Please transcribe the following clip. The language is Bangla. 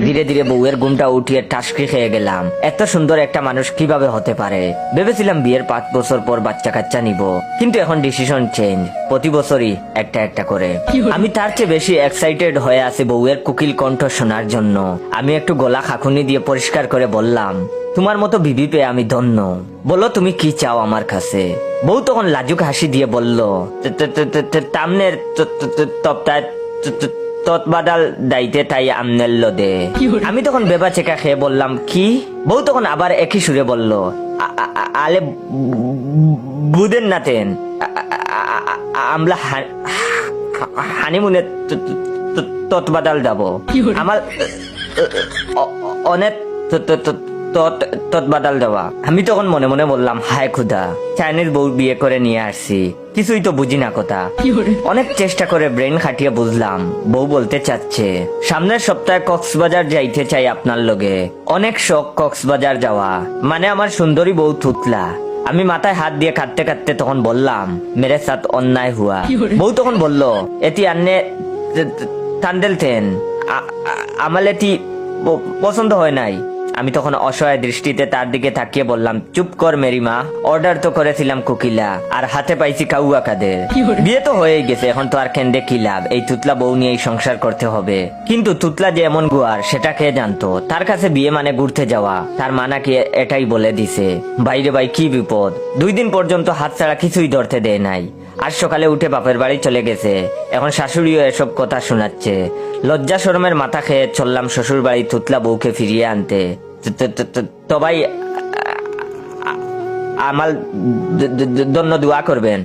ধীরে ধীরে বউয়ের ঘুমটা উঠিয়ে টাসকি খেয়ে গেলাম। এত সুন্দর একটা মানুষ কিভাবে হতে পারে। ভেবেছিলাম বিয়ের 5 বছর পর বাচ্চা কাচ্চা নিব, কিন্তু এখন ডিসিশন চেঞ্জ, প্রতি বছরই একটা একটা করে। আমি তার চেয়ে বেশি এক্সাইটেড হয়ে আছি বউয়ের কুকিল কণ্ঠ শোনার জন্য। আমি একটু গলা খাকুনি দিয়ে পরিষ্কার করে বললাম, তোমার মতো বিবি পেয়ে আমি ধন্য। বলো তুমি কি চাও আমার কাছে। বউ তখন লাজুক হাসি দিয়ে বলল, তামনের তপ্তায় তৎবাদাল দাইতে তাই আমনের লদে। আমি তখন বেবা চেকা খেয়ে বললাম, কি? বউ তখন আবার একই সুরে বলল, আলে বুদেন নাতেন আমরা হানিমুনে তৎবাদাল যাব। আমার অনেক তৎবাদাল দেওয়া। আমি তখন মনে মনে বললাম, হায় খুদা, চাইনিজ বউ বিয়ে করে নিয়ে আসছি, কিছুই তো বুঝি না কথা। অনেক চেষ্টা করে ব্রেন খাটিয়ে বুঝলাম বউ বলতে চাচ্ছে, সামনের সপ্তাহে কক্সবাজার যাইতে চাই আপনার লগে। অনেক শখ কক্সবাজার যাওয়া, মানে আমার সুন্দরী বউ থুতলা। আমি মাথায় হাত দিয়ে কাঁদতে কাঁদতে তখন বললাম, মেরে সাথ অন্যায় হুয়া। বউ তখন বলল, এটি আন্নে থান্ডেল থেন, আমার এটি পছন্দ হয় নাই। আমি তখন অসহায় দৃষ্টিতে তার দিকে তাকিয়ে বললাম, চুপ কর মেরি মা, অর্ডার তো করেছিলাম কুকিলা, আর হাতে পাইছি কাউয়া কাদের। বিয়ে তো হয়েই গেছে, এখন তো আর কেন্দ্রে কি লাভ, এই তুতলা বউ নিয়েই সংসার করতে হবে। কিন্তু তুতলা যে এমন গুয়ার সেটা কে জানতো। তার কাছে বিয়ে মানে ঘুরতে যাওয়া, তার মা নাকি এটাই বলে দিছে। বাইরে ভাই কি বিপদ, 2 দিন পর্যন্ত হাত ছাড়া কিছুই ধরতে দেয় নাই। আজ সকালে উঠে বাপের বাড়ি চলে গেছে, এখন শাশুড়িও এসব কথা শোনাচ্ছে। লজ্জা শরমের মাথা খেয়ে চললাম শ্বশুর বাড়ি থুতলা বউকে ফিরিয়ে আনতে। সবাই আমার জন্য দোয়া করবেন।